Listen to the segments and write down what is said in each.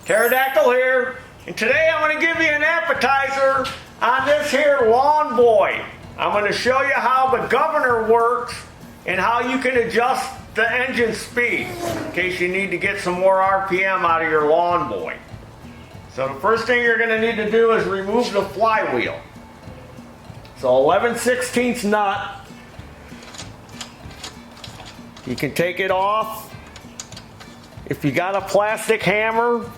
Pterodactyl here, and today I'm going to give you an appetizer on this here Lawn Boy. I'm going to show you how the governor works and how you can adjust the engine speed in case you need to get some more RPM out of your Lawn Boy. So the first thing you're going to need to do is remove the flywheel. So 11/16 nut. You can take it off. If you got a plastic hammer,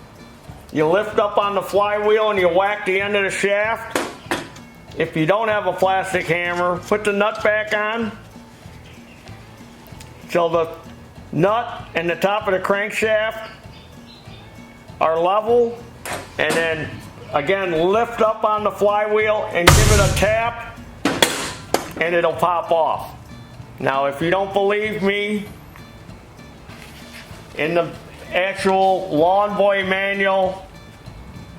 you lift up on the flywheel and you whack the end of the shaft. If you don't have a plastic hammer, put the nut back on till the nut and the top of the crankshaft are level, and then again lift up on the flywheel and give it a tap and it'll pop off. Now if you don't believe me, in the actual Lawn Boy manual,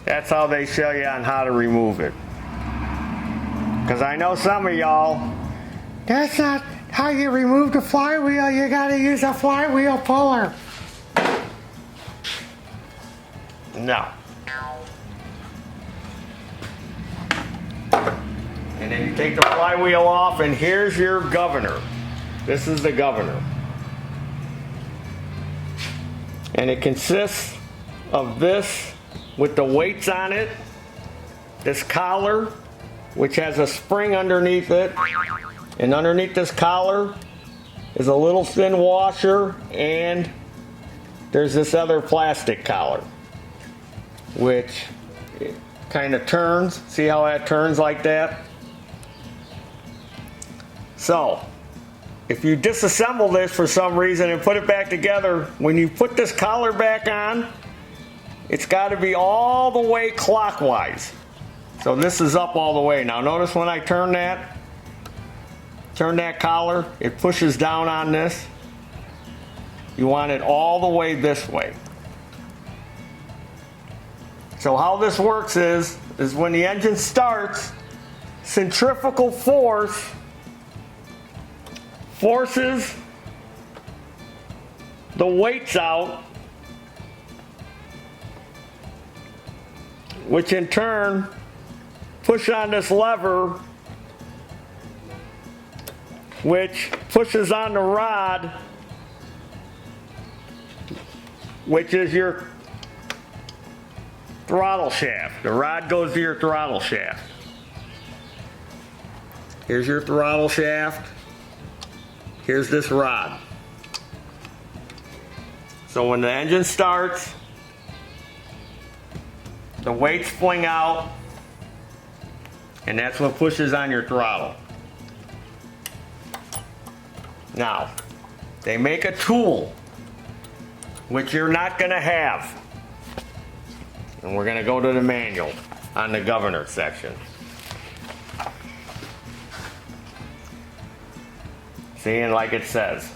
that's how they show you on how to remove it. Because I know some of y'all, that's not how you remove the flywheel, you gotta use a flywheel puller. No. And then you take the flywheel off, and here's your governor. This is the governor. And it consists of this with the weights on it, this collar, which has a spring underneath it, and underneath this collar is a little thin washer, and there's this other plastic collar, which kind of turns. See how that turns like that? So, if you disassemble this for some reason and put it back together, when you put this collar back on, it's got to be all the way clockwise. So this is up all the way. Now notice when I turn that collar, it pushes down on this. You want it all the way this way. So how this works is when the engine starts, centrifugal force forces the weights out, which in turn push on this lever, which pushes on the rod, which is your throttle shaft. The rod goes to your throttle shaft. Here's your throttle shaft. Here's this rod. So when the engine starts, the weights fling out, and that's what pushes on your throttle. Now, they make a tool, which you're not going to have. And we're going to go to the manual on the governor section. See, and like it says,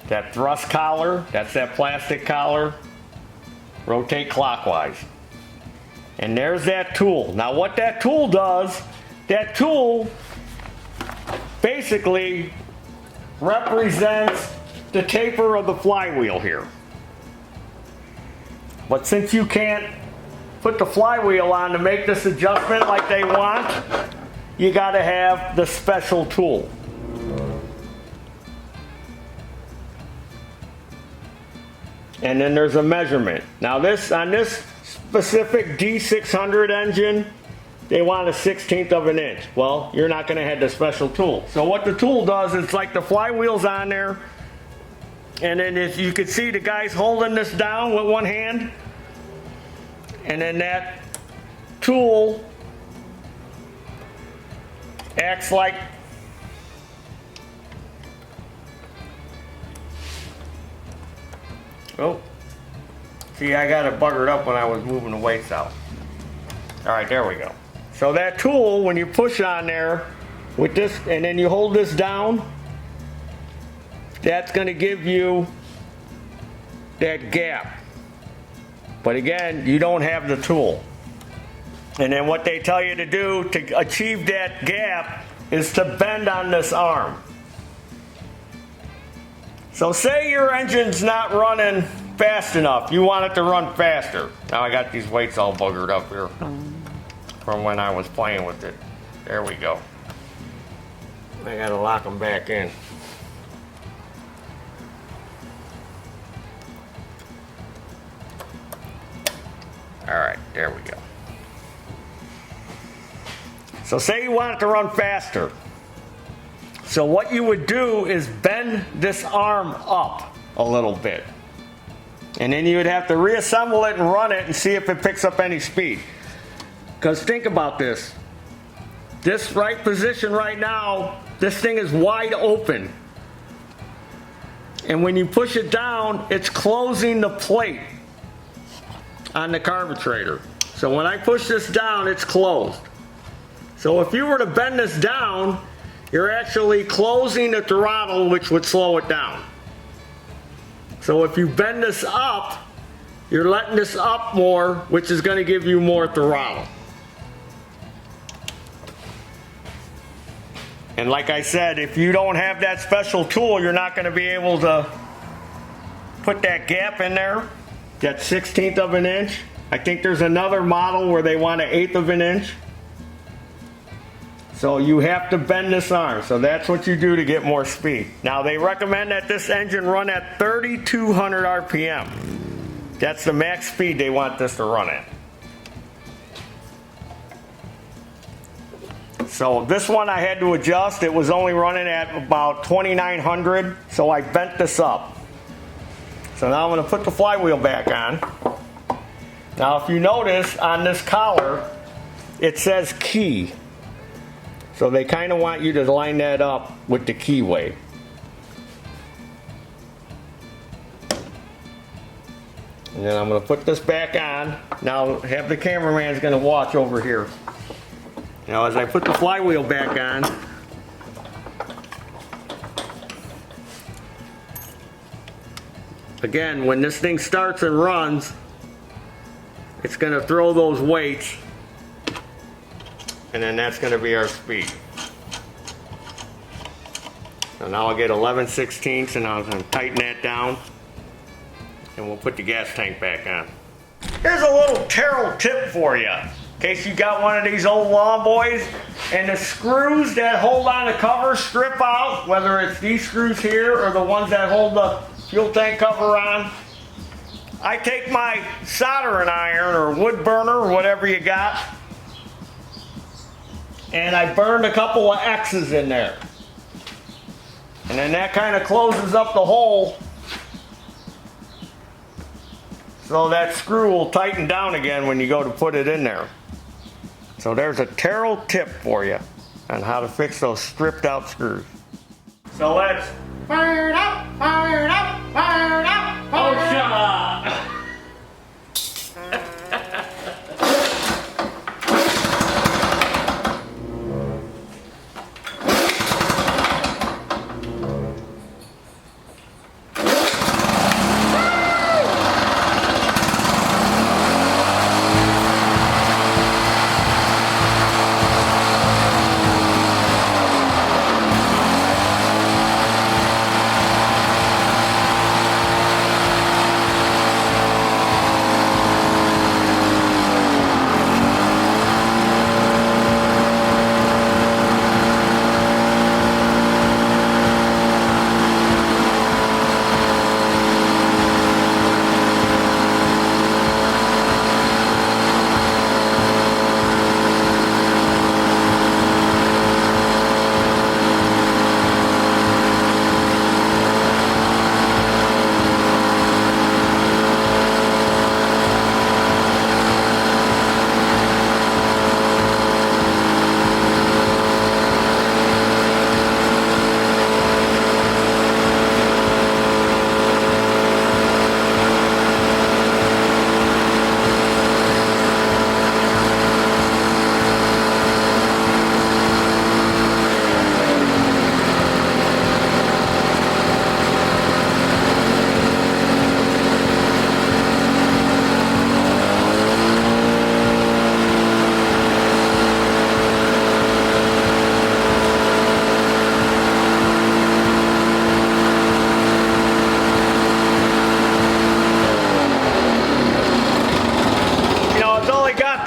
that thrust collar, that's that plastic collar, rotate clockwise. And there's that tool. Now what that tool does, that tool basically represents the taper of the flywheel here. But since you can't put the flywheel on to make this adjustment like they want, you gotta have the special tool. And then there's a measurement. Now this, on this specific D600 engine, they want a 1/16 of an inch. Well, you're not gonna have the special tool. So what the tool does is, like, the flywheel's on there, and then as you can see, the guy's holding this down with one hand, and then that tool acts like see, I got it buggered up when I was moving the weights out. Alright, there we go. So that tool, when you push on there with this, and then you hold this down, that's going to give you that gap. But again, you don't have the tool. And then what they tell you to do to achieve that gap is to bend on this arm. So say your engine's not running fast enough. You want it to run faster. Now I got these weights all buggered up here from when I was playing with it. There we go. I gotta lock them back in. All right, there we go. So say you want it to run faster. So what you would do is bend this arm up a little bit. And then you would have to reassemble it and run it and see if it picks up any speed. Because think about this. This right position right now, this thing is wide open. And when you push it down, it's closing the plate on the carburetor. So when I push this down, it's closed. So if you were to bend this down, you're actually closing the throttle, which would slow it down. So if you bend this up, you're letting this up more, which is going to give you more throttle. And like I said, if you don't have that special tool, you're not going to be able to put that gap in there, that 1/16 of an inch. I think there's another model where they want 1/8 of an inch. So you have to bend this arm. So that's what you do to get more speed. Now they recommend that this engine run at 3,200 RPM. That's the max speed they want this to run at. So this one I had to adjust. It was only running at about 2,900. So I bent this up. So now I'm going to put the flywheel back on. Now if you notice on this collar, it says key. So they kind of want you to line that up with the keyway. And then I'm going to put this back on. Now have the cameraman's going to watch over here. Now as I put the flywheel back on, again, when this thing starts and runs, it's going to throw those weights. And then that's going to be our speed. So now I'll get 11/16 and I'm going to tighten that down. And we'll put the gas tank back on. Here's a little Terrell tip for you. In case you got one of these old lawn boys and the screws that hold on the cover strip out, whether it's these screws here or the ones that hold the fuel tank cover on. I take my soldering iron or wood burner or whatever you got, and I burned a couple of X's in there. And then that kind of closes up the hole. So that screw will tighten down again when you go to put it in there. So there's a Terrell tip for you on how to fix those stripped out screws. So let's fire it up, fire it up, fire it up. Oh, shut up.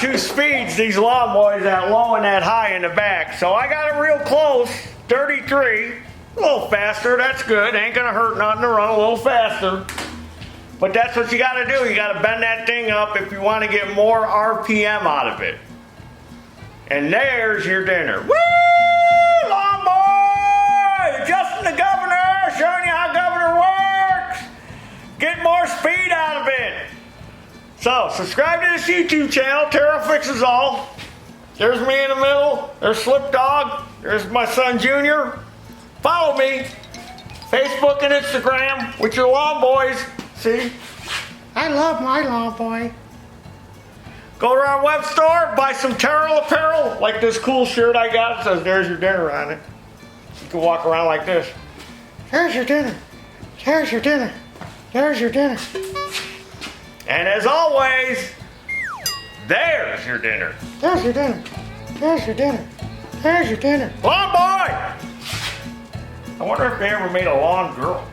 two speeds, these lawn boys, that low and that high in the back. So I got it real close, 33. A little faster, that's good. Ain't gonna hurt nothing to run a little faster. But that's what you gotta do. You gotta bend that thing up if you wanna get more RPM out of it. And there's your dinner. Woo! Lawn boy! Justin the Governor showing you how governor works. Get more speed out of it. So, subscribe to this YouTube channel, Terrell Fixes All. There's me in the middle. There's Slip Dog. There's my son Junior. Follow me, Facebook and Instagram with your lawn boys. See, I love my lawn boy. Go to our web store, buy some Terrell apparel, like this cool shirt I got. It says, "There's your dinner" on it. You can walk around like this. There's your dinner. There's your dinner. There's your dinner. And as always, there's your dinner. There's your dinner. There's your dinner. There's your dinner. Lawn boy! I wonder if they ever made a lawn girl.